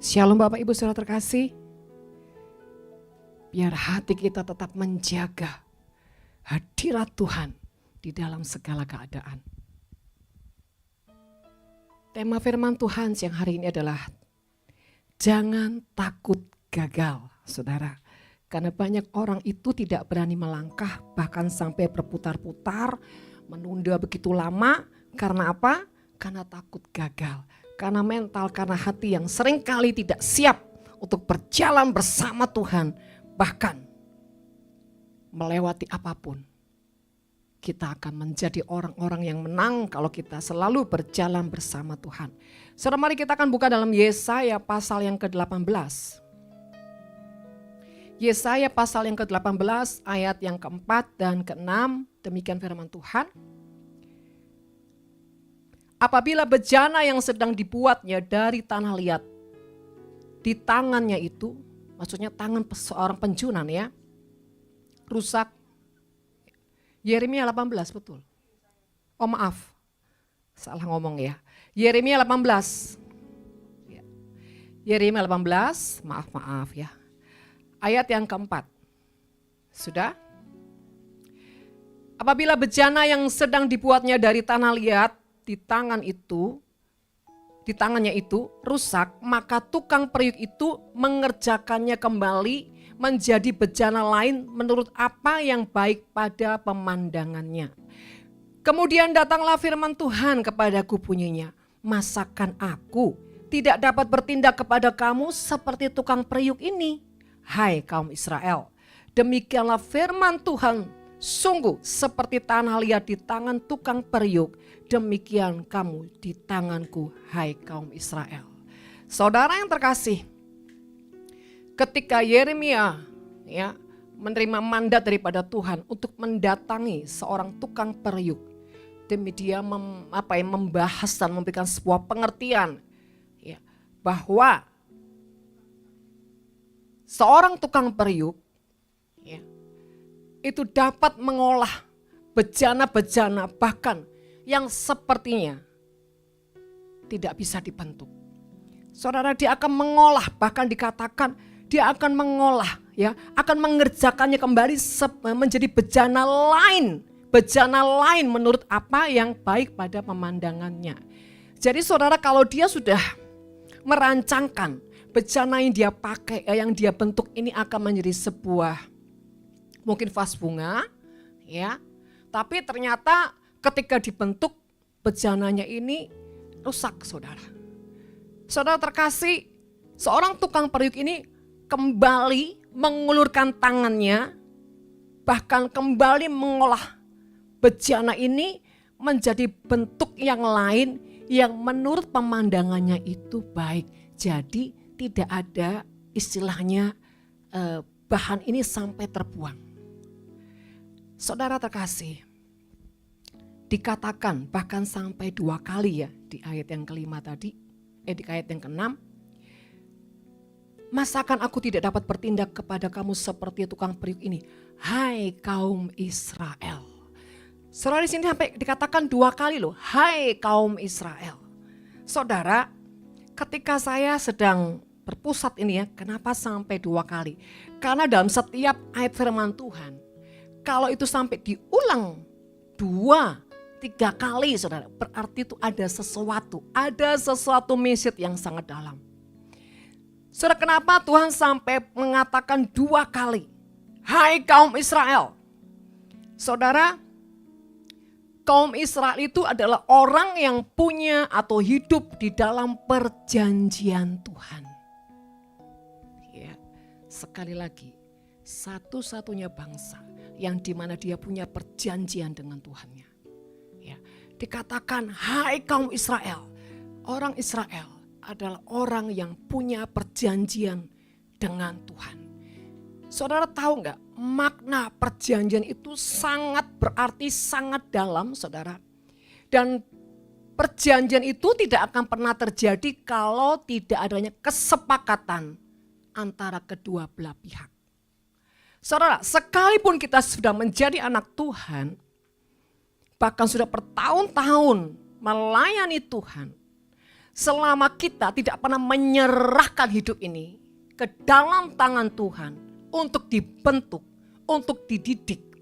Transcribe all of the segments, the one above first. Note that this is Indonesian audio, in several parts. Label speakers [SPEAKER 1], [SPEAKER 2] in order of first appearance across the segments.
[SPEAKER 1] Shalom Bapak Ibu Saudara terkasih. Biar hati kita tetap menjaga hadirat Tuhan di dalam segala keadaan. Tema firman Tuhan siang hari ini adalah jangan takut gagal, saudara. Karena banyak orang itu tidak berani melangkah, bahkan sampai berputar-putar, menunda begitu lama. Karena apa? Karena takut gagal. Karena mental, karena hati yang seringkali tidak siap untuk berjalan bersama Tuhan. Bahkan melewati apapun. Kita akan menjadi orang-orang yang menang kalau kita selalu berjalan bersama Tuhan. Saudara, mari kita akan buka dalam Yesaya pasal yang ke-18. Yesaya pasal yang ke-18 ayat yang ke-4 dan ke-6. Demikian firman Tuhan. Apabila bejana yang sedang dibuatnya dari tanah liat, di tangannya itu, maksudnya tangan seorang penjunan ya, rusak. Yeremia 18 betul. Oh maaf, salah ngomong ya. Yeremia 18. Yeremia 18, maaf ya. Ayat yang keempat. Sudah? Apabila bejana yang sedang dibuatnya dari tanah liat, di tangannya itu rusak, maka tukang periuk itu mengerjakannya kembali menjadi bejana lain menurut apa yang baik pada pemandangannya. Kemudian datanglah firman Tuhan kepadaku bunyinya, masakan aku tidak dapat bertindak kepada kamu seperti tukang periuk ini, hai kaum Israel. Demikianlah firman Tuhan, sungguh seperti tanah liat di tangan tukang periuk, demikian kamu di tanganku, hai kaum Israel. Saudara yang terkasih, ketika Yeremia ya menerima mandat daripada Tuhan untuk mendatangi seorang tukang periuk, demi dia membahas dan memberikan sebuah pengertian ya, bahwa seorang tukang periuk ya, itu dapat mengolah bejana-bejana bahkan yang sepertinya tidak bisa dibentuk. Saudara, dia akan mengolah, bahkan dikatakan dia akan mengolah ya, akan mengerjakannya kembali menjadi bejana lain menurut apa yang baik pada pemandangannya. Jadi saudara, kalau dia sudah merancangkan bejana yang dia pakai, yang dia bentuk ini akan menjadi sebuah mungkin vas bunga ya, tapi ternyata ketika dibentuk bejananya ini rusak, saudara. Saudara terkasih, seorang tukang periuk ini kembali mengulurkan tangannya, bahkan kembali mengolah bejana ini menjadi bentuk yang lain yang menurut pemandangannya itu baik. Jadi tidak ada istilahnya bahan ini sampai terbuang. Saudara terkasih, dikatakan bahkan sampai 2 kali ya di ayat yang kelima tadi, di ayat yang ke-6. Masakan aku tidak dapat bertindak kepada kamu seperti tukang periuk ini, hai kaum Israel. Saudara, di sini sampai dikatakan 2 kali loh, hai kaum Israel. Saudara, ketika saya sedang berpusat ini ya, kenapa sampai 2 kali? Karena dalam setiap ayat firman Tuhan, kalau itu sampai diulang 2-3 kali, saudara, berarti itu ada sesuatu message yang sangat dalam. Saudara, kenapa Tuhan sampai mengatakan 2 kali, hai kaum Israel? Saudara, kaum Israel itu adalah orang yang punya atau hidup di dalam perjanjian Tuhan. Ya, sekali lagi, satu-satunya bangsa yang dimana dia punya perjanjian dengan Tuhannya. Ya, dikatakan hai kaum Israel. Orang Israel adalah orang yang punya perjanjian dengan Tuhan. Saudara tahu enggak, makna perjanjian itu sangat berarti, sangat dalam, saudara. Dan perjanjian itu tidak akan pernah terjadi kalau tidak adanya kesepakatan antara kedua belah pihak. Saudara, sekalipun kita sudah menjadi anak Tuhan, bahkan sudah bertahun-tahun melayani Tuhan, selama kita tidak pernah menyerahkan hidup ini ke dalam tangan Tuhan untuk dibentuk, untuk dididik,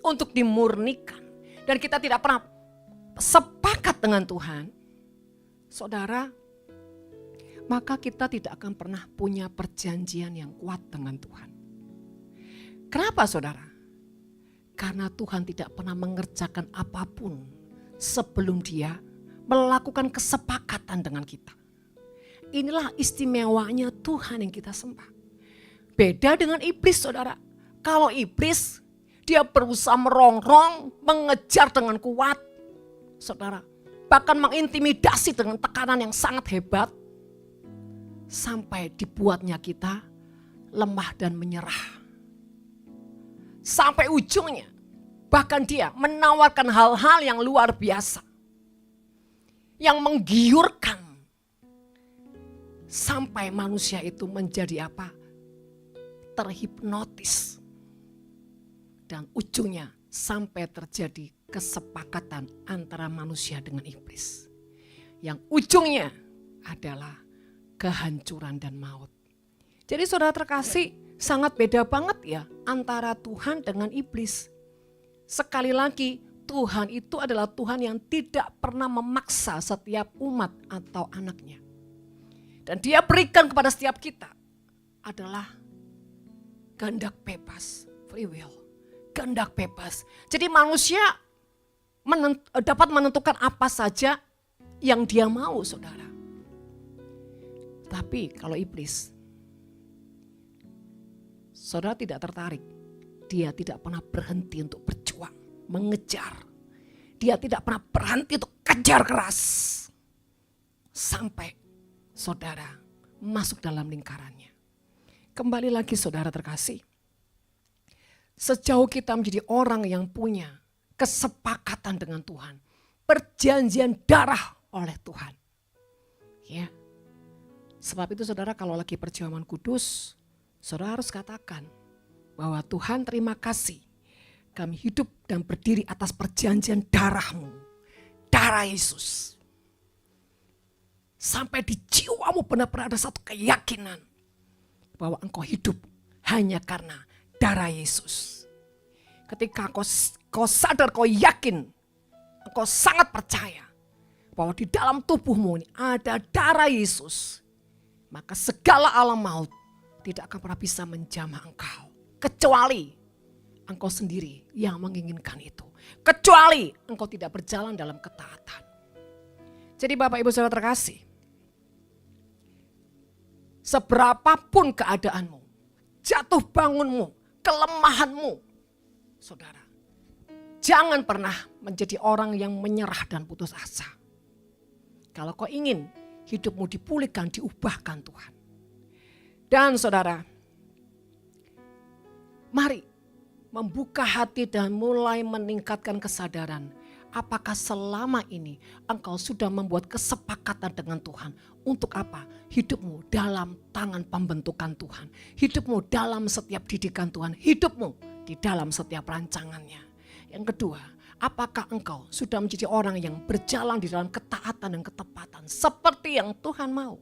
[SPEAKER 1] untuk dimurnikan, dan kita tidak pernah sepakat dengan Tuhan, saudara, maka kita tidak akan pernah punya perjanjian yang kuat dengan Tuhan. Kenapa saudara? Karena Tuhan tidak pernah mengerjakan apapun sebelum Dia melakukan kesepakatan dengan kita. Inilah istimewanya Tuhan yang kita sembah. Beda dengan iblis saudara. Kalau iblis dia berusaha merongrong, mengejar dengan kuat, saudara, bahkan mengintimidasi dengan tekanan yang sangat hebat, sampai dibuatnya kita lemah dan menyerah. Sampai ujungnya, bahkan dia menawarkan hal-hal yang luar biasa, yang menggiurkan, sampai manusia itu menjadi apa? Terhipnotis. Dan ujungnya sampai terjadi kesepakatan antara manusia dengan iblis. Yang ujungnya adalah kehancuran dan maut. Jadi saudara terkasih, sangat beda banget ya antara Tuhan dengan iblis. Sekali lagi, Tuhan itu adalah Tuhan yang tidak pernah memaksa setiap umat atau anaknya. Dan Dia berikan kepada setiap kita adalah kehendak bebas, free will. Kehendak bebas. Jadi manusia dapat menentukan apa saja yang dia mau, saudara. Tapi kalau iblis, saudara tidak tertarik. Dia tidak pernah berhenti untuk berjuang, mengejar. Dia tidak pernah berhenti untuk kejar keras. Sampai saudara masuk dalam lingkarannya. Kembali lagi saudara terkasih. Sejauh kita menjadi orang yang punya kesepakatan dengan Tuhan, perjanjian darah oleh Tuhan. Ya. Sebab itu saudara kalau lagi perjamuan kudus, saudara harus katakan bahwa Tuhan terima kasih. Kami hidup dan berdiri atas perjanjian darah-Mu, darah Yesus. Sampai di jiwamu benar-benar ada satu keyakinan bahwa engkau hidup hanya karena darah Yesus. Ketika kau sadar, kau yakin, kau sangat percaya bahwa di dalam tubuhmu ini ada darah Yesus, maka segala alam maut tidak akan pernah bisa menjamah engkau. Kecuali engkau sendiri yang menginginkan itu. Kecuali engkau tidak berjalan dalam ketaatan. Jadi Bapak Ibu Saudara terkasih, seberapapun keadaanmu, jatuh bangunmu, kelemahanmu, saudara, jangan pernah menjadi orang yang menyerah dan putus asa. Kalau kau ingin hidupmu dipulihkan, diubahkan Tuhan. Dan saudara, mari membuka hati dan mulai meningkatkan kesadaran. Apakah selama ini engkau sudah membuat kesepakatan dengan Tuhan? Untuk apa? Hidupmu dalam tangan pembentukan Tuhan. Hidupmu dalam setiap didikan Tuhan. Hidupmu di dalam setiap rancangannya. Yang kedua, apakah engkau sudah menjadi orang yang berjalan di dalam ketaatan dan ketepatan seperti yang Tuhan mau?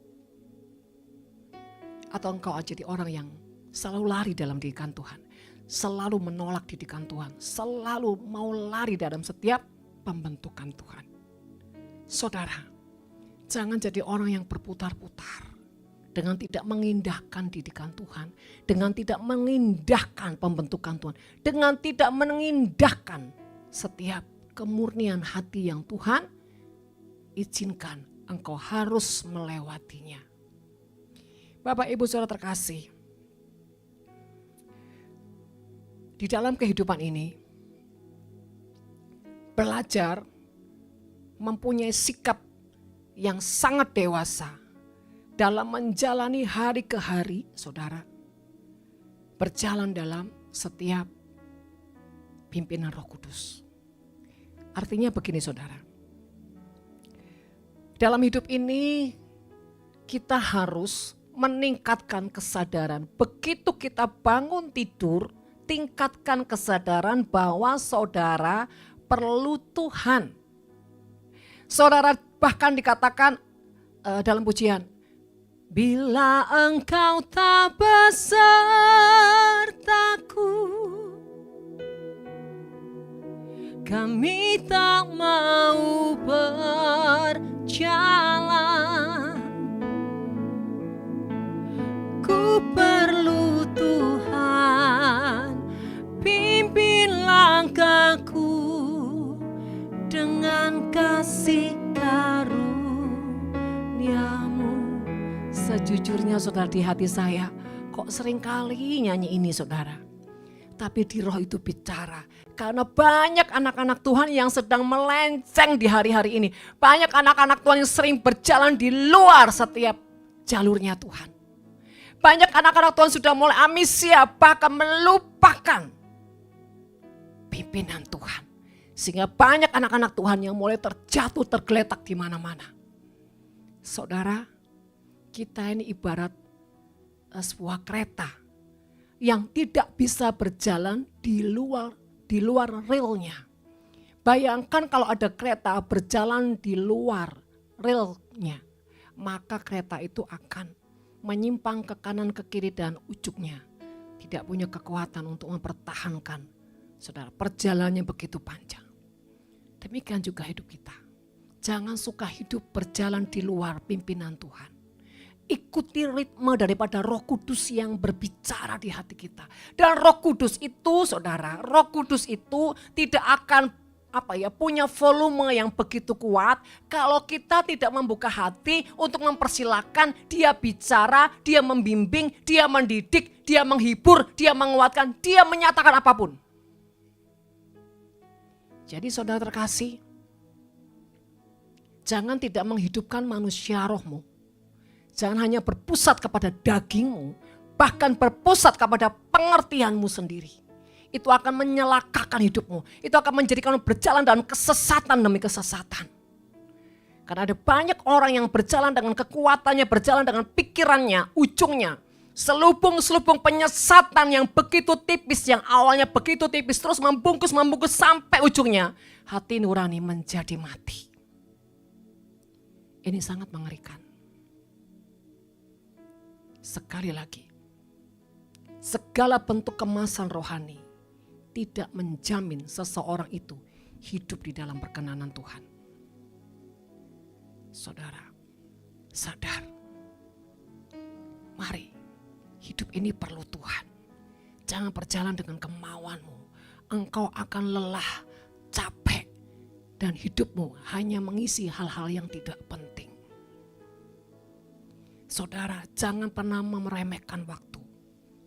[SPEAKER 1] Atau engkau jadi orang yang selalu lari dalam didikan Tuhan, selalu menolak didikan Tuhan, selalu mau lari dalam setiap pembentukan Tuhan. Saudara, jangan jadi orang yang berputar-putar dengan tidak mengindahkan didikan Tuhan, dengan tidak mengindahkan pembentukan Tuhan, dengan tidak mengindahkan setiap kemurnian hati yang Tuhan izinkan engkau harus melewatinya. Bapak Ibu Saudara terkasih, di dalam kehidupan ini belajar mempunyai sikap yang sangat dewasa dalam menjalani hari ke hari, saudara. Berjalan dalam setiap pimpinan Roh Kudus. Artinya begini saudara. Dalam hidup ini kita harus meningkatkan kesadaran. Begitu kita bangun tidur, tingkatkan kesadaran bahwa saudara perlu Tuhan. Saudara bahkan dikatakan dalam pujian. Bila engkau tak besertaku, kami tak mau berjalan. Ku perlu Tuhan, pimpin langkahku dengan kasih karunia-Mu. Sejujurnya saudara, di hati saya kok seringkali nyanyi ini saudara. Tapi di roh itu bicara. Karena banyak anak-anak Tuhan yang sedang melenceng di hari-hari ini. Banyak anak-anak Tuhan yang sering berjalan di luar setiap jalurnya Tuhan. Banyak anak-anak Tuhan sudah mulai amnesia, bahkan melupakan pimpinan Tuhan. Sehingga banyak anak-anak Tuhan yang mulai terjatuh, tergeletak di mana-mana. Saudara, kita ini ibarat sebuah kereta yang tidak bisa berjalan di luar relnya. Bayangkan kalau ada kereta berjalan di luar relnya, maka kereta itu akan menyimpang ke kanan ke kiri dan ujungnya tidak punya kekuatan untuk mempertahankan saudara perjalanannya begitu panjang. Demikian juga hidup kita. Jangan suka hidup berjalan di luar pimpinan Tuhan. Ikuti ritme daripada Roh Kudus yang berbicara di hati kita. Dan Roh Kudus itu saudara, Roh Kudus itu tidak akan punya volume yang begitu kuat kalau kita tidak membuka hati untuk mempersilahkan dia bicara, dia membimbing, dia mendidik, dia menghibur, dia menguatkan, dia menyatakan apapun. Jadi saudara terkasih, jangan tidak menghidupkan manusia rohmu. Jangan hanya berpusat kepada dagingmu, bahkan berpusat kepada pengertianmu sendiri. Itu akan menyelakakan hidupmu. Itu akan menjadikanmu berjalan dalam kesesatan demi kesesatan. Karena ada banyak orang yang berjalan dengan kekuatannya, berjalan dengan pikirannya, ujungnya. Selubung-selubung penyesatan yang begitu tipis, yang awalnya begitu tipis, terus membungkus sampai ujungnya. Hati nurani menjadi mati. Ini sangat mengerikan. Sekali lagi, segala bentuk kemasan rohani tidak menjamin seseorang itu hidup di dalam perkenanan Tuhan. Saudara, sadar. Mari, hidup ini perlu Tuhan. Jangan berjalan dengan kemauanmu. Engkau akan lelah, capek, dan hidupmu hanya mengisi hal-hal yang tidak penting. Saudara, jangan pernah meremehkan waktu.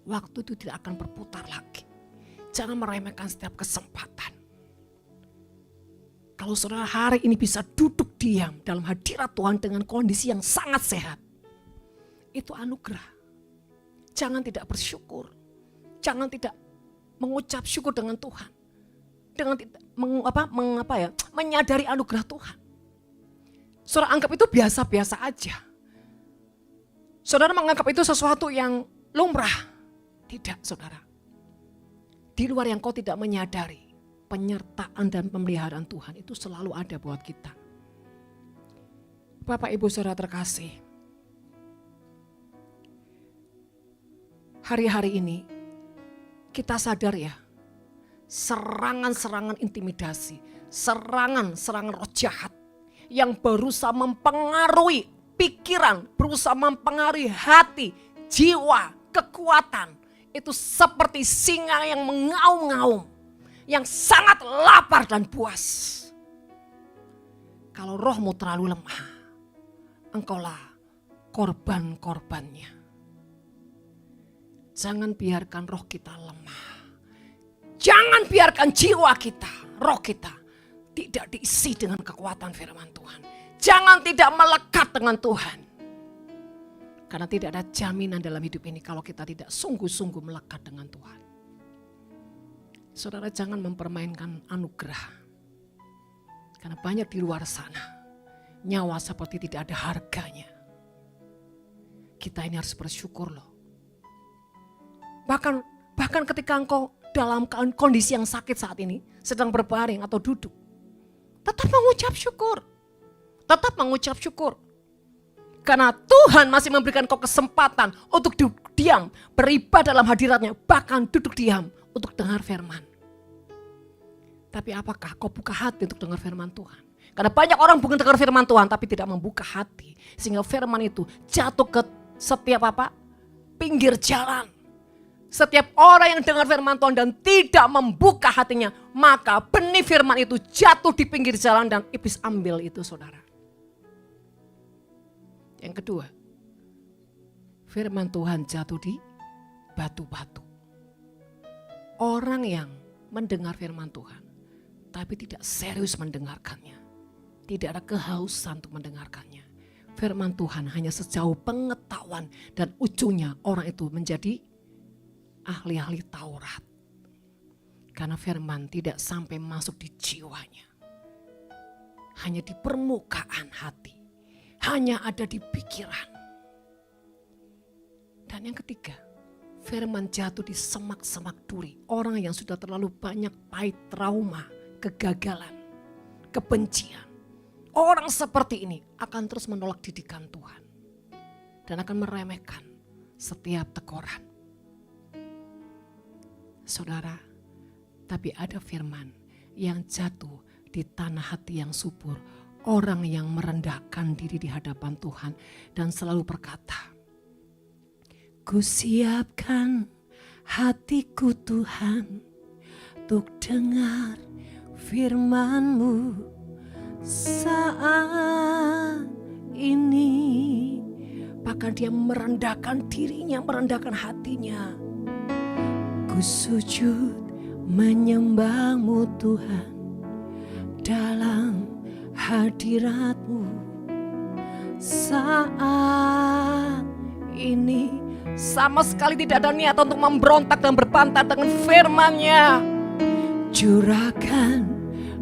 [SPEAKER 1] Waktu itu tidak akan berputar lagi. Jangan meremehkan setiap kesempatan. Kalau saudara hari ini bisa duduk diam dalam hadirat Tuhan dengan kondisi yang sangat sehat, itu anugerah. Jangan tidak bersyukur. Jangan tidak mengucap syukur dengan Tuhan. Dengan tidak menyadari anugerah Tuhan. Saudara anggap itu biasa-biasa aja. Saudara menganggap itu sesuatu yang lumrah. Tidak, saudara. Di luar yang kau tidak menyadari, penyertaan dan pemeliharaan Tuhan itu selalu ada buat kita. Bapak Ibu saudara terkasih, hari-hari ini kita sadar ya, serangan-serangan intimidasi, serangan-serangan roh jahat yang berusaha mempengaruhi pikiran, berusaha mempengaruhi hati, jiwa, kekuatan. Itu seperti singa yang mengaum-ngaum, yang sangat lapar dan puas. Kalau rohmu terlalu lemah, engkaulah korban-korbannya. Jangan biarkan roh kita lemah. Jangan biarkan jiwa kita, roh kita tidak diisi dengan kekuatan firman Tuhan. Jangan tidak melekat dengan Tuhan. Karena tidak ada jaminan dalam hidup ini kalau kita tidak sungguh-sungguh melekat dengan Tuhan. Saudara jangan mempermainkan anugerah. Karena banyak di luar sana, nyawa seperti tidak ada harganya. Kita ini harus bersyukur loh. Bahkan ketika engkau dalam kondisi yang sakit saat ini, sedang berbaring atau duduk, tetap mengucap syukur. Tetap mengucap syukur. Karena Tuhan masih memberikan kau kesempatan untuk duduk diam, beribadah dalam hadiratnya, bahkan duduk diam untuk dengar firman. Tapi apakah kau buka hati untuk dengar firman Tuhan? Karena banyak orang bukan dengar firman Tuhan tapi tidak membuka hati. Sehingga firman itu jatuh ke setiap pinggir jalan. Setiap orang yang dengar firman Tuhan dan tidak membuka hatinya, maka benih firman itu jatuh di pinggir jalan dan iblis ambil itu, saudara. Yang kedua, firman Tuhan jatuh di batu-batu. Orang yang mendengar firman Tuhan tapi tidak serius mendengarkannya, tidak ada kehausan untuk mendengarkannya. Firman Tuhan hanya sejauh pengetahuan dan ujungnya orang itu menjadi ahli-ahli Taurat. Karena firman tidak sampai masuk di jiwanya. Hanya di permukaan hati. Hanya ada di pikiran. Dan yang ketiga, firman jatuh di semak-semak duri. Orang yang sudah terlalu banyak pahit trauma, kegagalan, kebencian. Orang seperti ini akan terus menolak didikan Tuhan. Dan akan meremehkan setiap teguran. Saudara, tapi ada firman yang jatuh di tanah hati yang subur. Orang yang merendahkan diri di hadapan Tuhan dan selalu berkata, ku siapkan hatiku Tuhan untuk dengar firman-Mu saat ini. Bahkan dia merendahkan dirinya, merendahkan hatinya. Ku sujud menyembah-Mu Tuhan dalam hadirat-Mu saat ini. Sama sekali tidak ada niat untuk memberontak dan berbantat dengan firman-Nya. Curahkan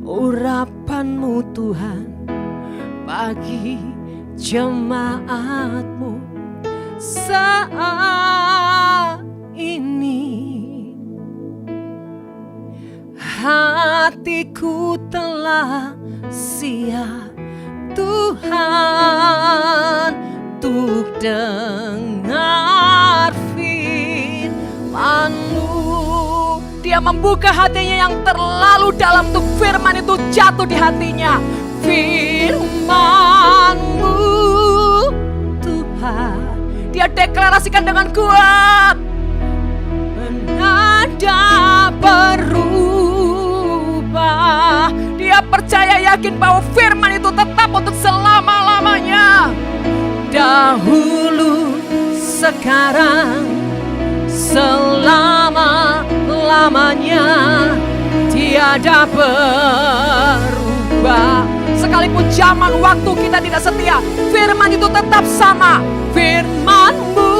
[SPEAKER 1] urapan-Mu Tuhan bagi jemaat-Mu saat ini. Hatiku telah siap Tuhan untuk dengar firman-Mu. Dia membuka hatinya yang terlalu dalam untuk firman itu jatuh di hatinya. Firman-Mu Tuhan, dia deklarasikan dengan kuat. Benada berubah. Dia percaya yakin bahwa firman itu tetap untuk selama-lamanya. Dahulu, sekarang, selama-lamanya tiada berubah. Sekalipun zaman waktu kita tidak setia, firman itu tetap sama. Firman-Mu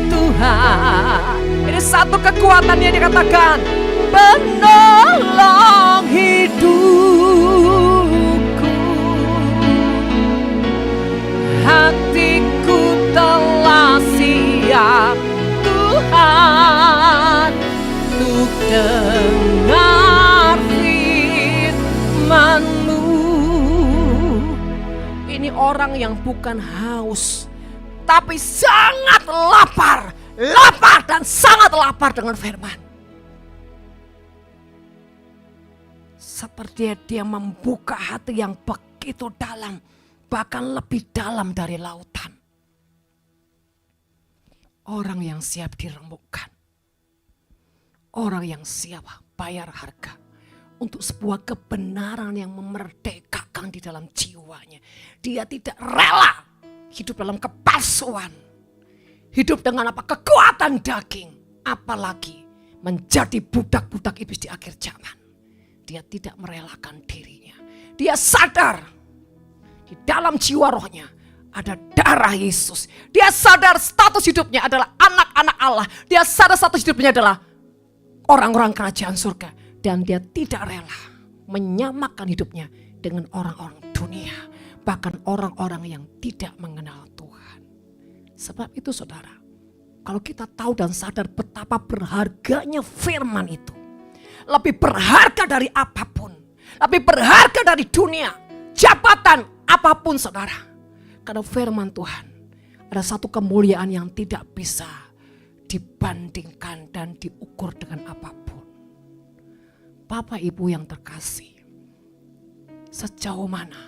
[SPEAKER 1] Tuhan, ini satu kekuatan yang dikatakan penolong hidupku. Hatiku telah siap Tuhan untuk dengar firman-Mu. Ini orang yang bukan haus, tapi sangat lapar dan sangat lapar dengan firman. Seperti dia membuka hati yang begitu dalam, bahkan lebih dalam dari lautan. Orang yang siap diremukkan. Orang yang siap bayar harga untuk sebuah kebenaran yang memerdekakan di dalam jiwanya. Dia tidak rela hidup dalam kepalsuan. Hidup dengan kekuatan daging. Apalagi menjadi budak-budak iblis di akhir zaman. Dia tidak merelakan dirinya. Dia sadar di dalam jiwa rohnya ada darah Yesus. Dia sadar status hidupnya adalah anak-anak Allah. Dia sadar status hidupnya adalah orang-orang kerajaan surga. Dan dia tidak rela menyamakan hidupnya dengan orang-orang dunia. Bahkan orang-orang yang tidak mengenal Tuhan. Sebab itu saudara, kalau kita tahu dan sadar betapa berharganya firman itu. Lebih berharga dari apapun. Lebih berharga dari dunia. Jabatan apapun saudara. Karena firman Tuhan ada satu kemuliaan yang tidak bisa dibandingkan dan diukur dengan apapun. Bapak Ibu yang terkasih, sejauh mana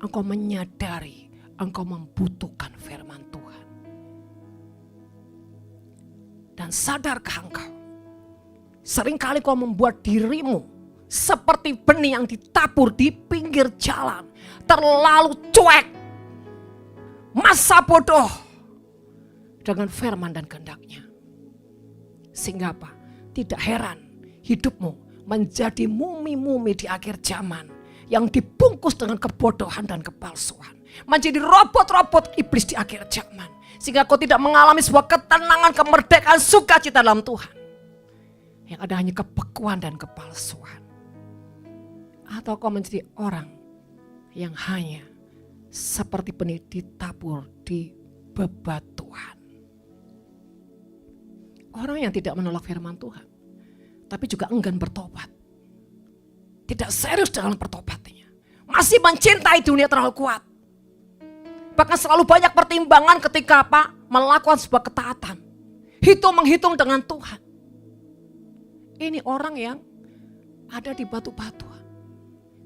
[SPEAKER 1] engkau menyadari engkau membutuhkan firman Tuhan? Dan sadarkah engkau, seringkali kau membuat dirimu seperti benih yang ditabur di pinggir jalan, terlalu cuek, masa bodoh dengan firman dan kehendaknya. Sehingga apa? Tidak heran hidupmu menjadi mumi-mumi di akhir zaman yang dibungkus dengan kebodohan dan kepalsuan. Menjadi robot-robot iblis di akhir zaman. Sehingga kau tidak mengalami sebuah ketenangan, kemerdekaan, sukacita dalam Tuhan. Yang ada hanya kebekuan dan kepalsuan. Atau kau menjadi orang yang hanya seperti benih ditabur di bebatuan. Orang yang tidak menolak firman Tuhan, tapi juga enggan bertobat. Tidak serius dalam pertobatannya. Masih mencintai dunia terlalu kuat. Bahkan selalu banyak pertimbangan ketika melakukan sebuah ketaatan. Hitung-menghitung dengan Tuhan. Ini orang yang ada di batu-batuan.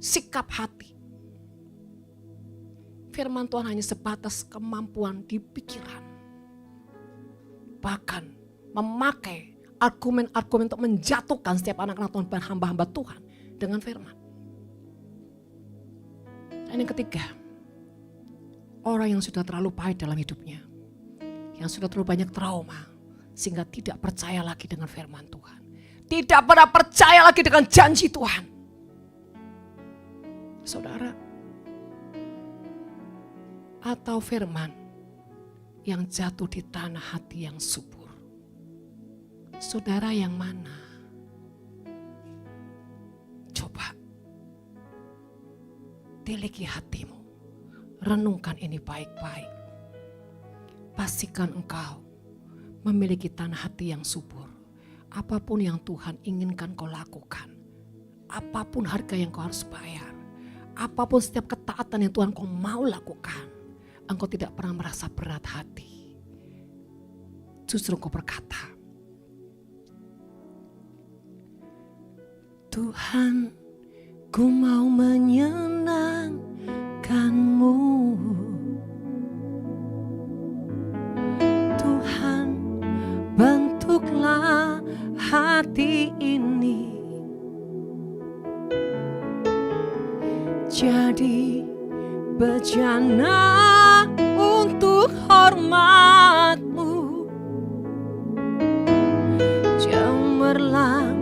[SPEAKER 1] Sikap hati. Firman Tuhan hanya sebatas kemampuan di pikiran. Bahkan memakai argumen-argumen untuk menjatuhkan setiap anak-anak Tuhan dan hamba-hamba Tuhan dengan firman. Dan yang ketiga, orang yang sudah terlalu pahit dalam hidupnya, yang sudah terlalu banyak trauma, sehingga tidak percaya lagi dengan firman Tuhan. Tidak pernah percaya lagi dengan janji Tuhan. Saudara, atau firman yang jatuh di tanah hati yang subur. Saudara yang mana? Coba teliti hatimu. Renungkan ini baik-baik. Pastikan engkau memiliki tanah hati yang subur. Apapun yang Tuhan inginkan kau lakukan. Apapun harga yang kau harus bayar. Apapun setiap ketaatan yang Tuhan kau mau lakukan. Engkau tidak pernah merasa berat hati. Justru engkau berkata, Tuhan, ku mau menyenangkan-Mu. Tuhan, bentuklah hati ini jadi bejana untuk hormat-Mu. Cemerlang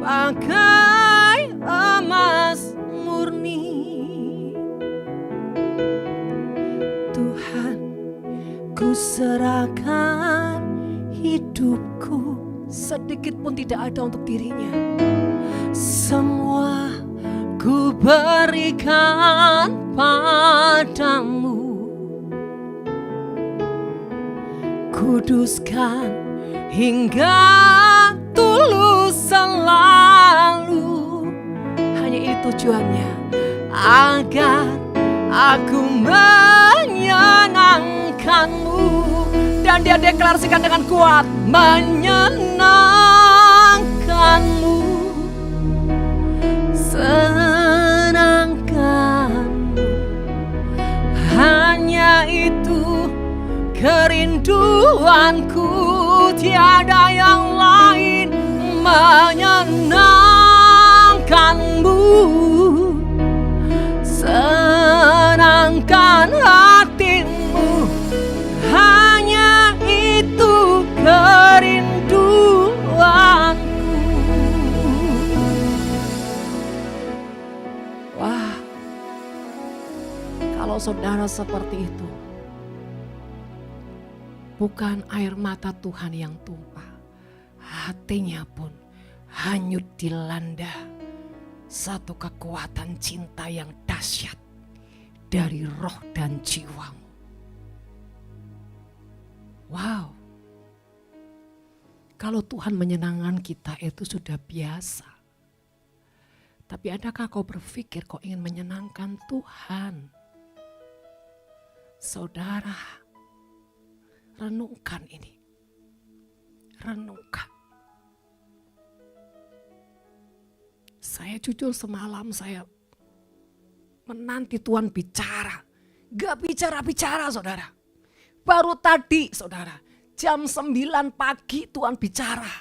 [SPEAKER 1] bagai emas murni. Tuhan, ku serahkan hidupku, sedikit pun tidak ada untuk dirinya. Semua ku berikan padamu. Kuduskan hingga tulus selalu. Hanya itu tujuannya, agar aku menyenangkan-Mu. Dan dia deklarasikan dengan kuat, menyenangkan-Mu, senangkan-Mu. Hanya itu kerinduanku, tiada yang lain. Menyenangkan-Mu, senangkan hatimu. Hanya itu kerinduanku. Wah, kalau saudara seperti itu, bukan air mata Tuhan yang tumpah, hatinya pun hanyut dilanda satu kekuatan cinta yang dahsyat dari roh dan jiwamu. Wow, kalau Tuhan menyenangkan kita itu sudah biasa. Tapi adakah kau berpikir kau ingin menyenangkan Tuhan? Saudara, renungkan ini. Renungkan. Saya jujur semalam saya menanti Tuhan bicara. Gak bicara-bicara saudara. Baru tadi saudara, jam 9 pagi Tuhan bicara.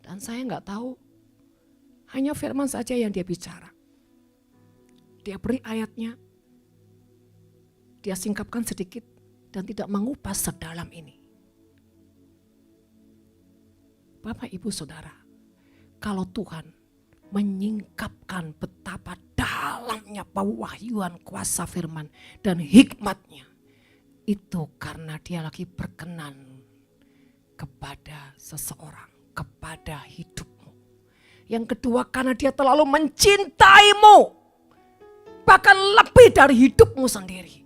[SPEAKER 1] Dan saya gak tahu, hanya firman saja yang dia bicara. Dia beri ayatnya, dia singkapkan sedikit dan tidak mengupas sedalam ini. Bapak, Ibu, Saudara, kalau Tuhan menyingkapkan betapa dalamnya pewahyuan kuasa firman dan hikmatnya, itu karena dia lagi berkenan kepada seseorang, kepada hidupmu. Yang kedua, karena dia terlalu mencintaimu, bahkan lebih dari hidupmu sendiri.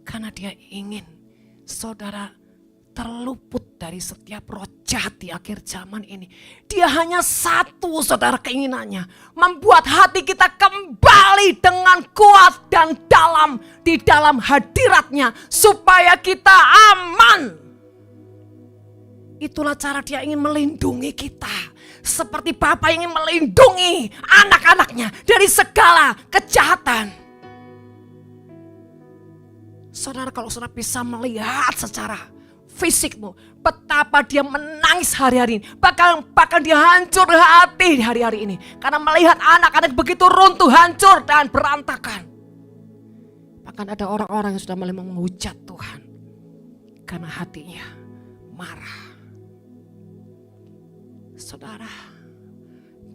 [SPEAKER 1] Karena dia ingin saudara terluput dari setiap roh jahat di akhir zaman ini. Dia hanya satu saudara keinginannya, membuat hati kita kembali dengan kuat dan dalam di dalam hadiratnya supaya kita aman. Itulah cara dia ingin melindungi kita. Seperti Bapa ingin melindungi anak-anaknya dari segala kejahatan. Saudara, kalau saudara bisa melihat secara fisikmu betapa dia menangis hari-hari ini, bahkan dia hancur hati hari-hari ini karena melihat anak-anak begitu runtuh, hancur dan berantakan. Bahkan ada orang-orang yang sudah mulai menghujat Tuhan karena hatinya marah. Saudara,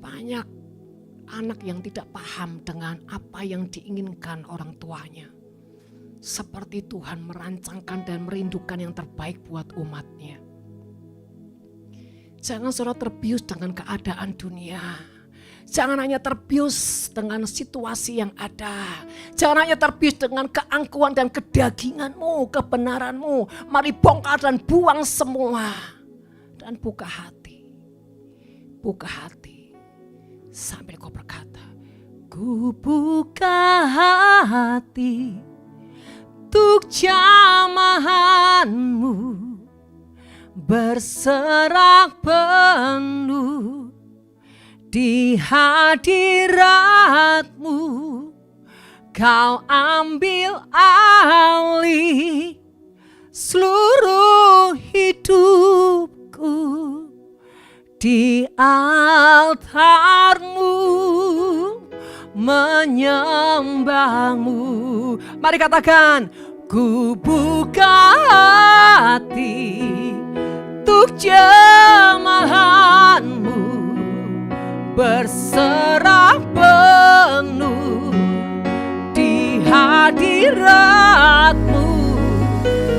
[SPEAKER 1] banyak anak yang tidak paham dengan apa yang diinginkan orang tuanya. Seperti Tuhan merancangkan dan merindukan yang terbaik buat umatnya. Jangan saudara terbius dengan keadaan dunia. Jangan hanya terbius dengan situasi yang ada. Jangan hanya terbius dengan keangkuhan dan kedaginganmu, kebenaranmu. Mari bongkar dan buang semua. Dan buka hati. Buka hati sambil kau berkata, ku buka hati untuk jamahanmu, berserah penuh di hadiratmu. Kau ambil alih seluruh hidupku. Di altarmu menyembahmu. Mari katakan, ku buka hati untuk jemahanmu, berserah penuh di hadiratmu.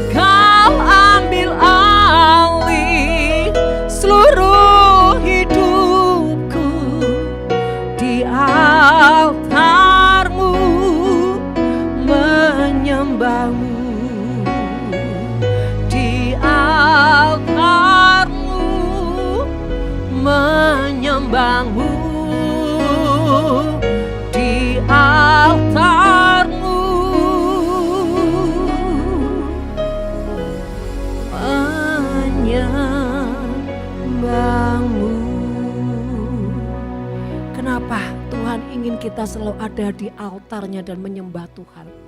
[SPEAKER 1] Kau ambil alih seluruh altarmu menyembahmu. Di altarmu menyembahmu. Di altarmu menyembahmu. Kenapa Tuhan ingin kita selalu ada di altarnya dan menyembah Tuhan?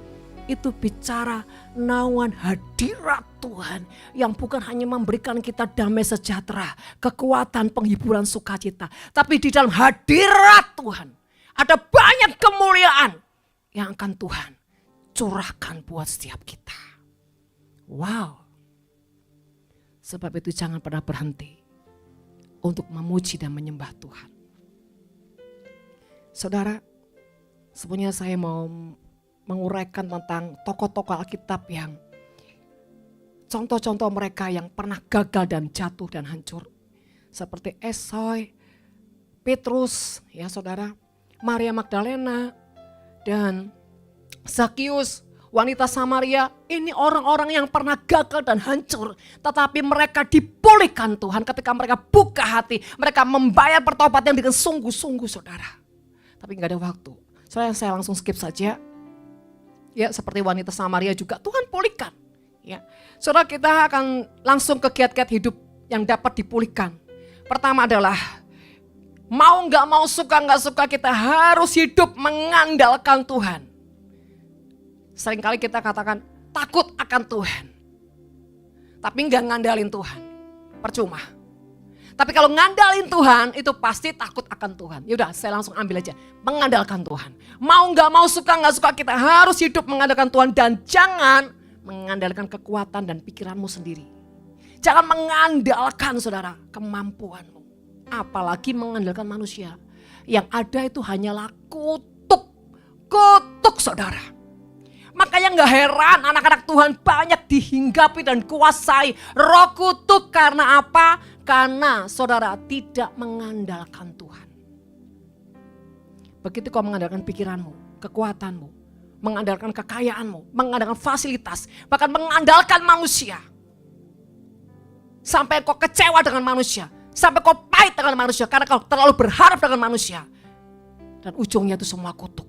[SPEAKER 1] Itu bicara naungan hadirat Tuhan yang bukan hanya memberikan kita damai sejahtera, kekuatan, penghiburan, sukacita. Tapi di dalam hadirat Tuhan ada banyak kemuliaan yang akan Tuhan curahkan buat setiap kita. Wow. Sebab itu jangan pernah berhenti untuk memuji dan menyembah Tuhan. Saudara, sebenarnya saya mau menguraikan tentang tokoh-tokoh Alkitab yang contoh-contoh mereka yang pernah gagal dan jatuh dan hancur. Seperti Esai, Petrus, ya saudara, Maria Magdalena, dan Zakius, wanita Samaria. Ini orang-orang yang pernah gagal dan hancur. Tetapi mereka dipulihkan Tuhan ketika mereka buka hati. Mereka membayar pertobatan dengan sungguh-sungguh saudara. Tapi nggak ada waktu. Soalnya saya langsung skip saja. Ya, seperti wanita Samaria juga Tuhan pulihkan. Ya, saudara, kita akan langsung ke kiat-kiat hidup yang dapat dipulihkan. Pertama adalah mau nggak mau, suka nggak suka, kita harus hidup mengandalkan Tuhan. Seringkali kita katakan takut akan Tuhan, tapi nggak ngandalin Tuhan, percuma. Tapi kalau ngandalin Tuhan itu pasti takut akan Tuhan. Yaudah, saya langsung ambil aja, mengandalkan Tuhan. Mau nggak mau, suka nggak suka, kita harus hidup mengandalkan Tuhan dan jangan mengandalkan kekuatan dan pikiranmu sendiri. Jangan mengandalkan, saudara, kemampuanmu. Apalagi mengandalkan manusia. Yang ada itu hanyalah kutuk. Kutuk, saudara. Makanya gak heran anak-anak Tuhan banyak dihinggapi dan kuasai roh kutuk. Karena apa? Karena saudara tidak mengandalkan Tuhan. Begitu kau mengandalkan pikiranmu, kekuatanmu, mengandalkan kekayaanmu, mengandalkan fasilitas, bahkan mengandalkan manusia. Sampai kau kecewa dengan manusia, sampai kau pahit dengan manusia karena kau terlalu berharap dengan manusia. Dan ujungnya itu semua kutuk.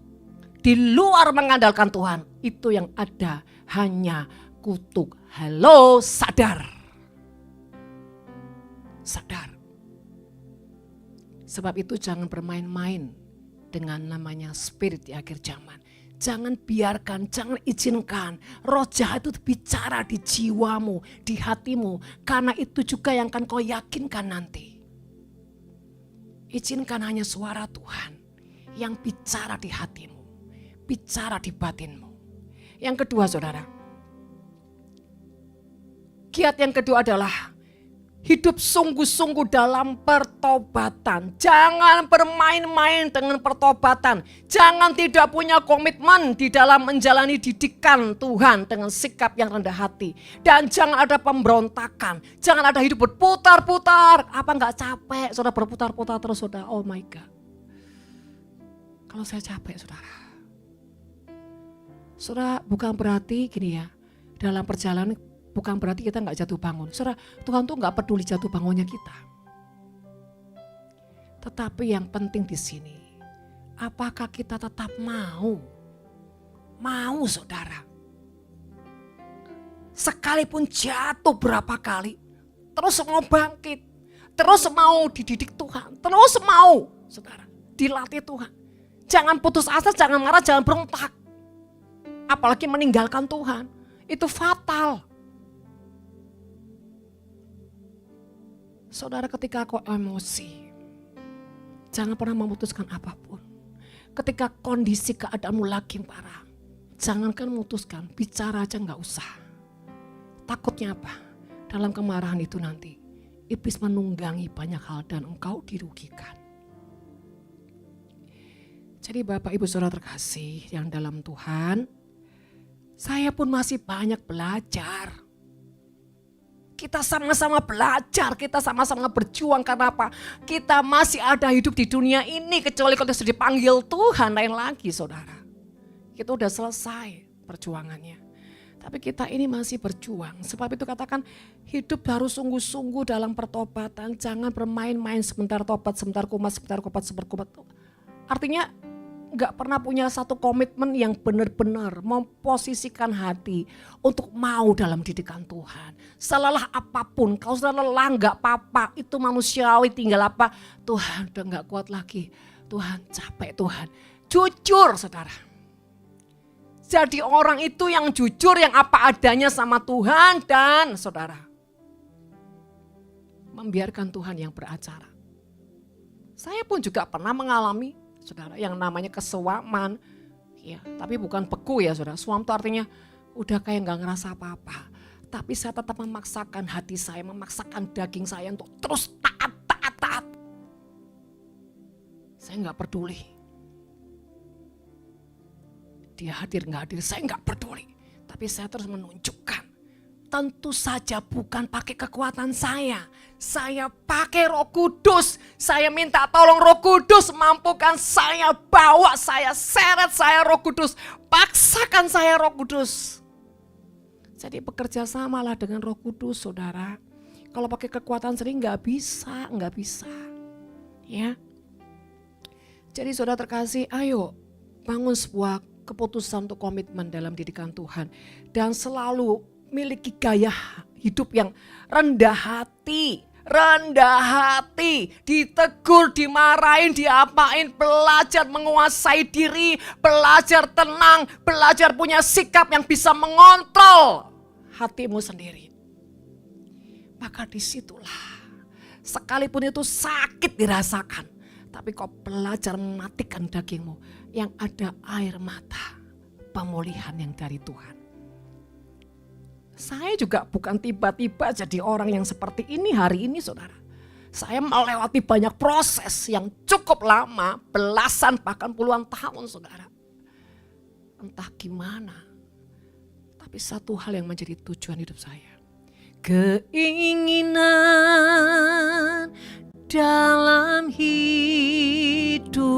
[SPEAKER 1] Di luar mengandalkan Tuhan, itu yang ada hanya kutuk. Halo, sadar. Sadar. Sebab itu jangan bermain-main dengan namanya spirit di akhir zaman. Jangan biarkan, jangan izinkan roh jahat itu bicara di jiwamu, di hatimu. Karena itu juga yang akan kau yakinkan nanti. Izinkan hanya suara Tuhan yang bicara di hatimu, bicara di batinmu. Yang kedua, saudara, kiat yang kedua adalah hidup sungguh-sungguh dalam pertobatan. Jangan bermain-main dengan pertobatan. Jangan tidak punya komitmen di dalam menjalani didikan Tuhan dengan sikap yang rendah hati. Dan jangan ada pemberontakan. Jangan ada hidup berputar-putar. Apa enggak capek, saudara, berputar-putar terus, saudara? Oh my God. Kalau saya capek, saudara. Saudara, bukan berarti gini ya, dalam perjalanan bukan berarti kita nggak jatuh bangun. Saudara, Tuhan tuh nggak peduli jatuh bangunnya kita. Tetapi yang penting di sini, apakah kita tetap mau? Mau, saudara. Sekalipun jatuh berapa kali, terus mau bangkit, terus mau dididik Tuhan, terus mau, saudara, dilatih Tuhan. Jangan putus asa, jangan marah, jangan berontak. Apalagi meninggalkan Tuhan, itu fatal. Saudara, ketika kau emosi, jangan pernah memutuskan apapun. Ketika kondisi keadaanmu lagi parah, jangankan memutuskan, bicara aja gak usah. Takutnya apa? Dalam kemarahan itu nanti, iblis menunggangi banyak hal dan engkau dirugikan. Jadi Bapak Ibu Saudara terkasih yang dalam Tuhan, saya pun masih banyak belajar. Kita sama-sama belajar, kita sama-sama berjuang. Karena apa? Kita masih ada hidup di dunia ini, kecuali kalau sudah dipanggil Tuhan, lain lagi, saudara. Kita udah selesai perjuangannya. Tapi kita ini masih berjuang. Sebab itu katakan hidup harus sungguh-sungguh dalam pertobatan. Jangan bermain-main, sebentar tobat, sebentar kumat, sebentar kumat, sebentar kumat. Artinya gak pernah punya satu komitmen yang benar-benar memposisikan hati untuk mau dalam didikan Tuhan. Selelah apapun, kalau sudah lelah gak apa-apa, itu manusiawi, tinggal apa? Tuhan udah gak kuat lagi, Tuhan capek Tuhan. Jujur, saudara. Jadi orang itu yang jujur, yang apa adanya sama Tuhan dan saudara. Membiarkan Tuhan yang beracara. Saya pun juga pernah mengalami, saudara, yang namanya kesuaman, ya, tapi bukan beku ya, saudara. Suam itu artinya udah kayak nggak ngerasa apa-apa. Tapi saya tetap memaksakan hati saya, memaksakan daging saya untuk terus taat. Saya nggak peduli. Dia hadir nggak hadir, saya nggak peduli. Tapi saya terus menunjukkan. Tentu saja bukan pakai kekuatan saya. Saya pakai Roh Kudus. Saya minta tolong Roh Kudus mampukan saya, bawa saya, seret saya Roh Kudus. Paksakan saya Roh Kudus. Jadi bekerja samalah dengan Roh Kudus, saudara. Kalau pakai kekuatan sendiri nggak bisa. Ya. Jadi saudara terkasih, ayo bangun sebuah keputusan untuk komitmen dalam didikan Tuhan. Dan selalu miliki gaya hidup yang rendah hati. Rendah hati, ditegur, dimarahin, diapain, belajar menguasai diri, belajar tenang, belajar punya sikap yang bisa mengontrol hatimu sendiri. Maka disitulah, sekalipun itu sakit dirasakan, tapi kau belajar mematikan dagingmu yang ada air mata, pemulihan yang dari Tuhan. Saya juga bukan tiba-tiba jadi orang yang seperti ini hari ini saudara. Saya melewati banyak proses yang cukup lama, belasan bahkan puluhan tahun saudara. Entah gimana, tapi satu hal yang menjadi tujuan hidup saya. Keinginan dalam hidupku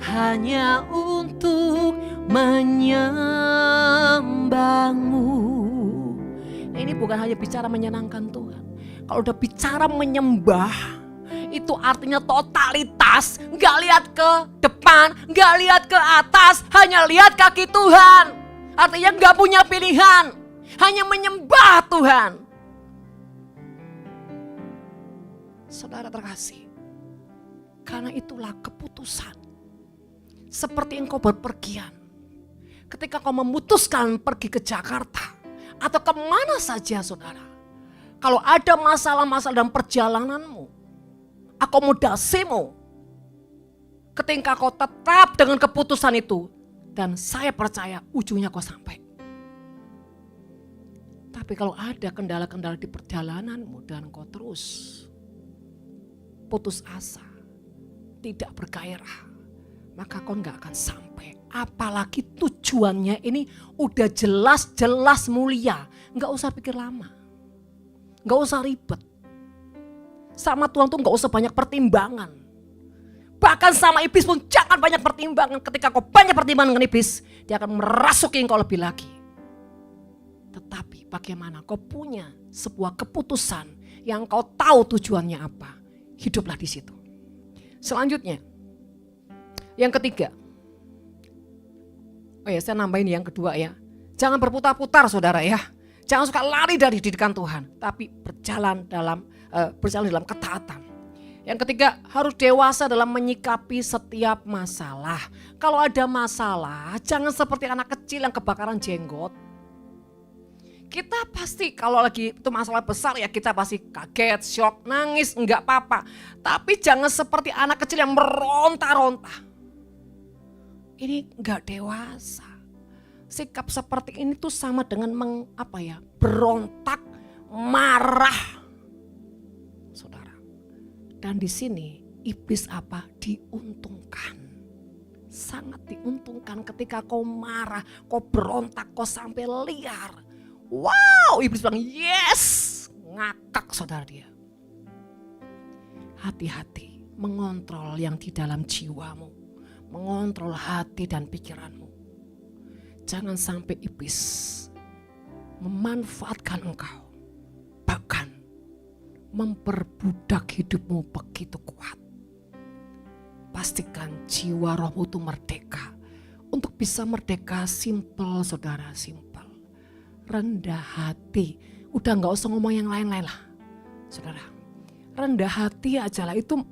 [SPEAKER 1] hanya untuk menyembahmu. Ini bukan hanya bicara menyenangkan Tuhan. Kalau udah bicara menyembah, itu artinya totalitas. Gak lihat ke depan, gak lihat ke atas, hanya lihat kaki Tuhan. Artinya gak punya pilihan, hanya menyembah Tuhan. Saudara terkasih, karena itulah keputusan. Seperti engkau berpergian, ketika kau memutuskan pergi ke Jakarta atau kemana saja saudara. Kalau ada masalah-masalah dalam perjalananmu, akomodasimu, ketika kau tetap dengan keputusan itu, dan saya percaya ujungnya kau sampai. Tapi kalau ada kendala-kendala di perjalananmu dan kau terus putus asa, tidak bergairah, maka kau gak akan sampai. Apalagi tujuannya ini udah jelas-jelas mulia. Gak usah pikir lama, gak usah ribet. Sama Tuhan tuh gak usah banyak pertimbangan. Bahkan sama iblis pun jangan banyak pertimbangan. Ketika kau banyak pertimbangan dengan iblis, dia akan merasuki engkau lebih lagi. Tetapi bagaimana kau punya sebuah keputusan yang kau tahu tujuannya apa, hiduplah di situ. Selanjutnya, yang ketiga, saya nambahin yang kedua ya. Jangan berputar-putar saudara ya. Jangan suka lari dari didikan Tuhan, tapi berjalan dalam ketaatan. Yang ketiga, harus dewasa dalam menyikapi setiap masalah. Kalau ada masalah, jangan seperti anak kecil yang kebakaran jenggot. Kita pasti kalau lagi itu masalah besar ya kita pasti kaget, syok, nangis, enggak apa-apa. Tapi jangan seperti anak kecil yang meronta-ronta. Ini enggak dewasa. Sikap seperti ini tuh sama dengan berontak, marah. Saudara. Dan di sini iblis diuntungkan. Sangat diuntungkan ketika kau marah, kau berontak, kau sampai liar. Wow, iblis bilang yes, ngakak saudara dia. Hati-hati mengontrol yang di dalam jiwamu, mengontrol hati dan pikiranmu. Jangan sampai iblis memanfaatkan engkau, bahkan memperbudak hidupmu begitu kuat. Pastikan jiwa rohmu itu merdeka. Untuk bisa merdeka simple saudara, simple. Rendah hati, udah gak usah ngomong yang lain-lain lah saudara. Rendah hati aja lah, itu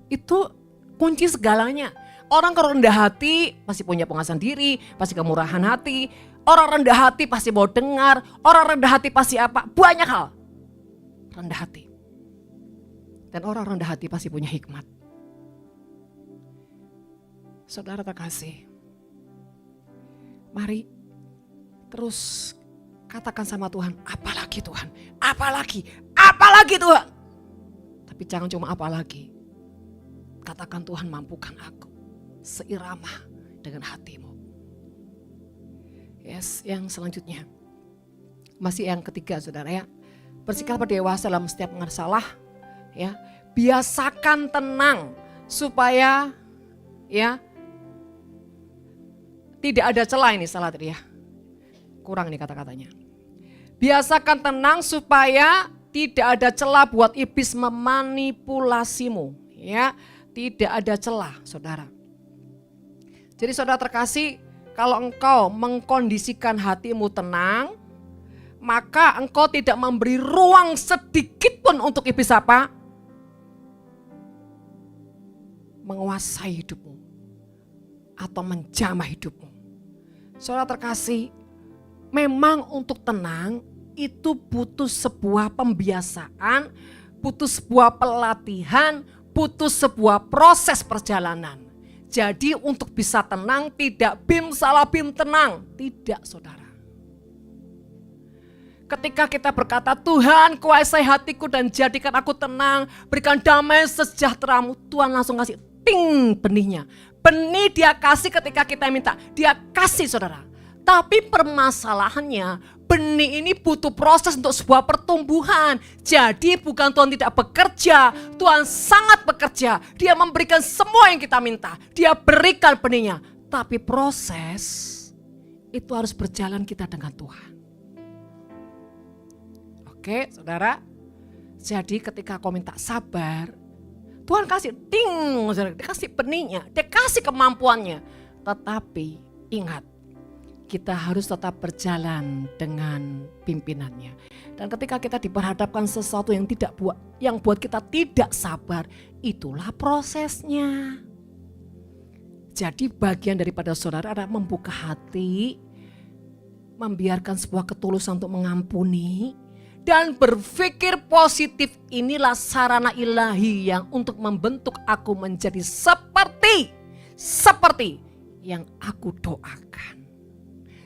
[SPEAKER 1] kunci segalanya. Orang kalau rendah hati pasti punya pengasahan diri, pasti kemurahan hati. Orang rendah hati pasti mau dengar, orang rendah hati pasti banyak hal. Rendah hati. Dan orang rendah hati pasti punya hikmat. Saudara terkasih, mari terus katakan sama Tuhan, apalagi Tuhan, apalagi Tuhan. Tapi jangan cuma apalagi. Katakan Tuhan mampukan aku seirama dengan hatimu. Yes, yang selanjutnya. Masih yang ketiga saudara ya. Bersikap dewasa dalam setiap masalah ya. Biasakan tenang supaya ya tidak ada celah, ini salah tadi ya. Kurang nih kata-katanya. Biasakan tenang supaya tidak ada celah buat iblis memanipulasimu ya. Tidak ada celah, saudara. Jadi saudara terkasih, kalau engkau mengkondisikan hatimu tenang, maka engkau tidak memberi ruang sedikit pun untuk iblis apa? Menguasai hidupmu atau menjamah hidupmu. Saudara terkasih, memang untuk tenang itu butuh sebuah pembiasaan, butuh sebuah pelatihan, butuh sebuah proses perjalanan. Jadi untuk bisa tenang tidak bim salah bim tenang, tidak saudara. Ketika kita berkata, Tuhan kuasai hatiku dan jadikan aku tenang, berikan damai sejahteramu, Tuhan langsung kasih ting benihnya. Benih dia kasih ketika kita minta, dia kasih saudara. Tapi permasalahannya, benih ini butuh proses untuk sebuah pertumbuhan. Jadi bukan Tuhan tidak bekerja, Tuhan sangat bekerja. Dia memberikan semua yang kita minta, dia berikan benihnya. Tapi proses itu harus berjalan kita dengan Tuhan. Oke saudara, jadi ketika kau minta sabar, Tuhan kasih ting, dia kasih benihnya, dia kasih kemampuannya. Tetapi ingat, kita harus tetap berjalan dengan pimpinannya. Dan ketika kita diperhadapkan sesuatu yang buat kita tidak sabar, itulah prosesnya. Jadi bagian daripada saudara adalah membuka hati, membiarkan sebuah ketulusan untuk mengampuni, dan berpikir positif. Inilah sarana ilahi yang untuk membentuk aku menjadi seperti yang aku doakan.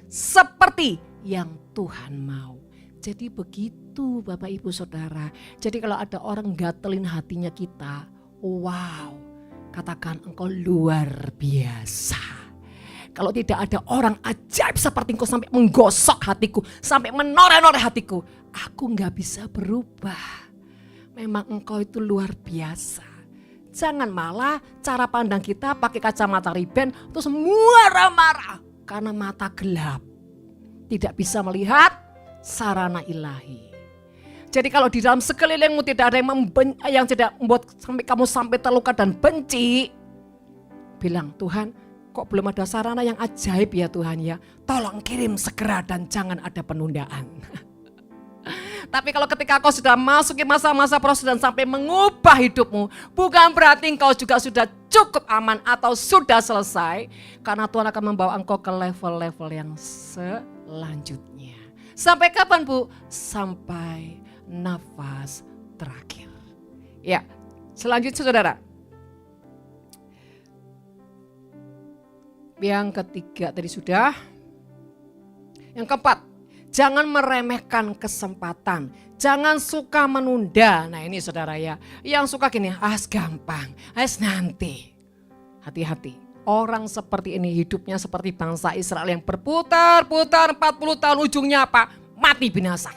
[SPEAKER 1] Seperti yang Tuhan mau. Jadi begitu Bapak Ibu Saudara. Jadi kalau ada orang gatelin hatinya kita, wow, katakan engkau luar biasa. Kalau tidak ada orang ajaib seperti engkau sampai menggosok hatiku, sampai menoreh-noreh hatiku, aku gak bisa berubah. Memang engkau itu luar biasa. Jangan malah cara pandang kita pakai kacamata riben terus marah-marah. Karena mata gelap, tidak bisa melihat sarana ilahi. Jadi kalau di dalam sekelilingmu tidak ada yang tidak membuat kamu sampai terluka dan benci, bilang, Tuhan kok belum ada sarana yang ajaib ya Tuhan ya, tolong kirim segera dan jangan ada penundaan. Tapi kalau ketika kau sudah masuk ke masa-masa proses dan sampai mengubah hidupmu, bukan berarti engkau juga sudah cukup aman atau sudah selesai. Karena Tuhan akan membawa engkau ke level-level yang selanjutnya. Sampai kapan Bu? Sampai nafas terakhir. Ya, selanjutnya saudara. Yang ketiga tadi sudah. Yang keempat. Jangan meremehkan kesempatan, jangan suka menunda. Nah ini saudara ya, yang suka gini, gampang, nanti. Hati-hati, orang seperti ini hidupnya seperti bangsa Israel yang berputar-putar 40 tahun, ujungnya apa? Mati binasa.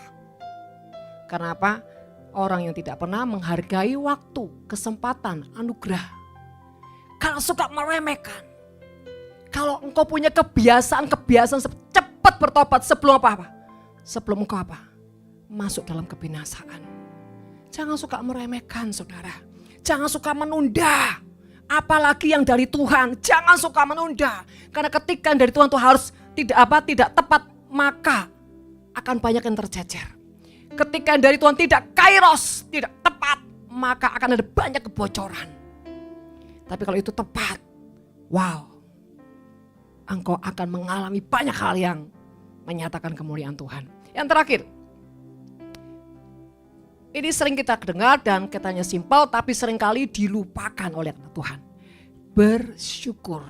[SPEAKER 1] Karena apa? Orang yang tidak pernah menghargai waktu, kesempatan, anugerah. Kalau suka meremehkan, kalau engkau punya kebiasaan cepat bertobat sebelum apa-apa. Sebelum engkau apa? Masuk dalam kebinasaan. Jangan suka meremehkan saudara. Jangan suka menunda. Apalagi yang dari Tuhan. Jangan suka menunda. Karena ketika dari Tuhan itu harus tidak tepat, maka akan banyak yang tercecer. Ketika dari Tuhan tidak kairos, tidak tepat, maka akan ada banyak kebocoran. Tapi kalau itu tepat, wow, engkau akan mengalami banyak hal yang menyatakan kemuliaan Tuhan. Yang terakhir, ini sering kita dengar dan katanya simpel, tapi seringkali dilupakan oleh Tuhan. Bersyukur.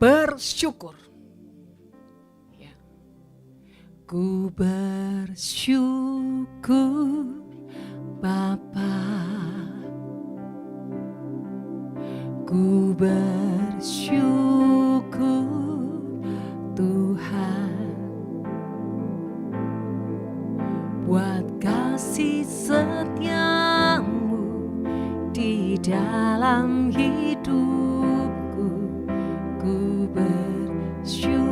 [SPEAKER 1] Bersyukur. Ya. Ku bersyukur Bapa. Ku bersyukur Tuhan buat kasih setiamu di dalam hidupku. Ku bersyukur.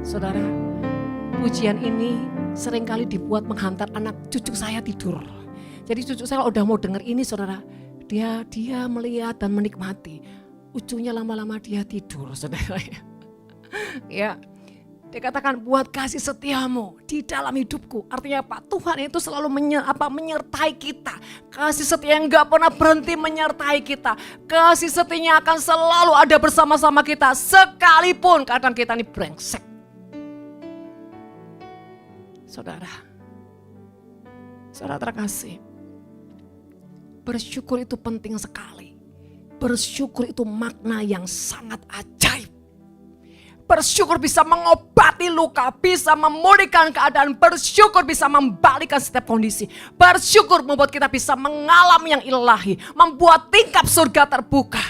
[SPEAKER 1] Saudara, pujian ini seringkali dibuat menghantar anak cucu saya tidur. Jadi cucu saya udah mau dengar ini saudara, dia melihat dan menikmati. Ujungnya lama-lama dia tidur saudara. Ya, dia katakan buat kasih setiamu di dalam hidupku. Artinya apa? Tuhan itu selalu menyertai kita. Kasih setia yang gak pernah berhenti menyertai kita. Kasih setianya akan selalu ada bersama-sama kita. Sekalipun kadang kita ini brengsek. Saudara terkasih. Bersyukur itu penting sekali. Bersyukur itu makna yang sangat ajaib. Bersyukur bisa mengobati luka, bisa memulihkan keadaan. Bersyukur bisa membalikan setiap kondisi. Bersyukur membuat kita bisa mengalami yang ilahi, membuat tingkap surga terbuka.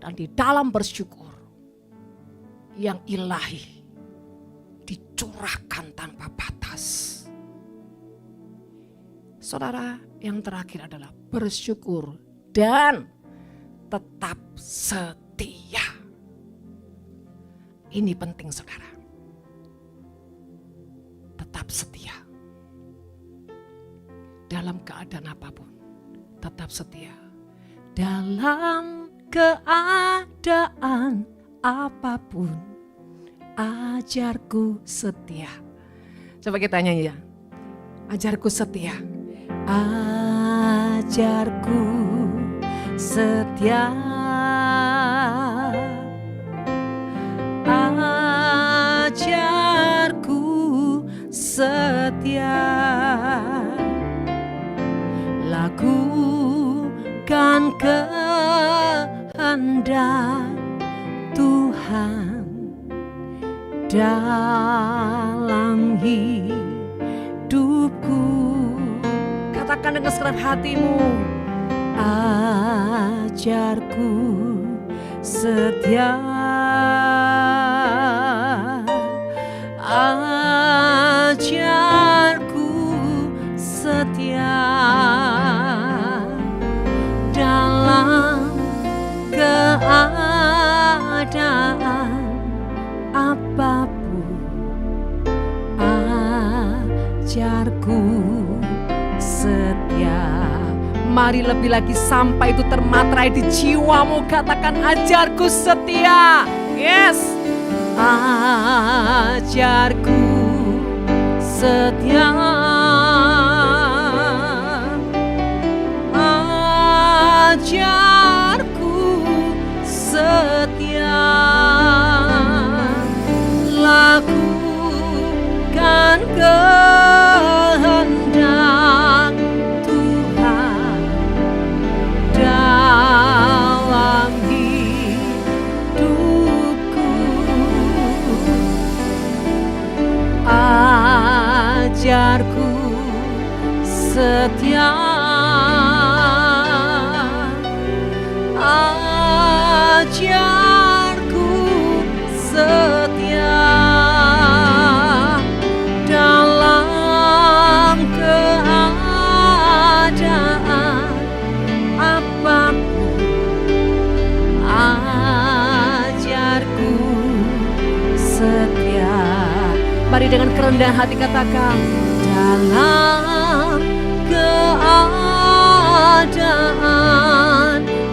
[SPEAKER 1] Dan di dalam bersyukur, yang ilahi dicurahkan tanpa batas. Saudara, yang terakhir adalah bersyukur dan tetap setia. Ini penting saudara. Tetap setia. Dalam keadaan apapun, tetap setia. Dalam keadaan apapun, ajarku setia. Coba kita nyanyi ya. Ajarku setia. Ajarku setia. Ajarku setia. Lakukan kehendak Tuhan dalam hidupku. Katakan dengan segenap hatimu, ajarku setia. Ajarku setia. Dalam keadaan apapun, ajarku setia. Mari lebih lagi sampai itu termaterai di jiwamu. Katakan ajarku setia. Yes. Ajarku setia. Ajarku setia. Lakukan kehendak Tuhan dalam hidupku. Ajarku setia. Ajarku setia. Dalam keadaan apapun, ajarku setia. Mari dengan kerendahan hati katakan, dalam keadaan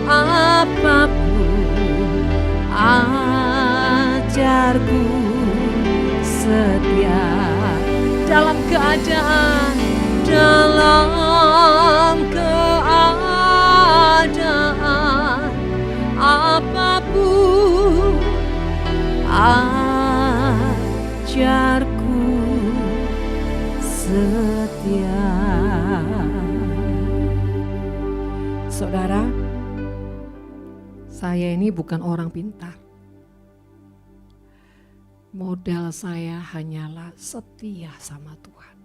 [SPEAKER 1] apapun, ajarku setia. Dalam keadaan apapun, ajarku setia. Saudara, saya ini bukan orang pintar. Modal saya hanyalah setia sama Tuhan.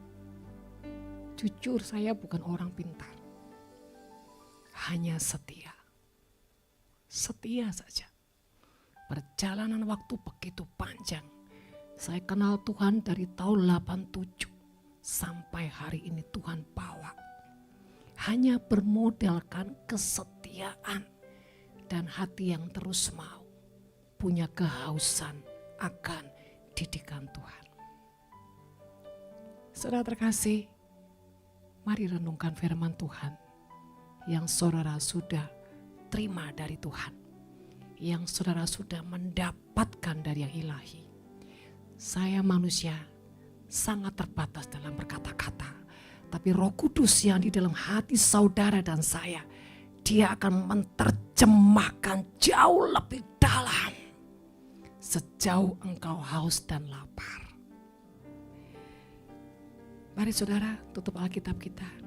[SPEAKER 1] Jujur, saya bukan orang pintar. Hanya setia. Setia saja. Perjalanan waktu begitu panjang. Saya kenal Tuhan dari tahun 87 sampai hari ini Tuhan bawa. Hanya bermodalkan kesetiaan dan hati yang terus mau, punya kehausan akan didikan Tuhan. Saudara terkasih, Mari renungkan firman Tuhan yang saudara sudah terima dari Tuhan, yang saudara sudah mendapatkan dari yang ilahi. Saya manusia sangat terbatas dalam berkata-kata, tapi Roh Kudus yang di dalam hati saudara dan saya, Dia akan menerjemahkan jauh lebih dalam sejauh engkau haus dan lapar. Mari saudara tutup Alkitab kita.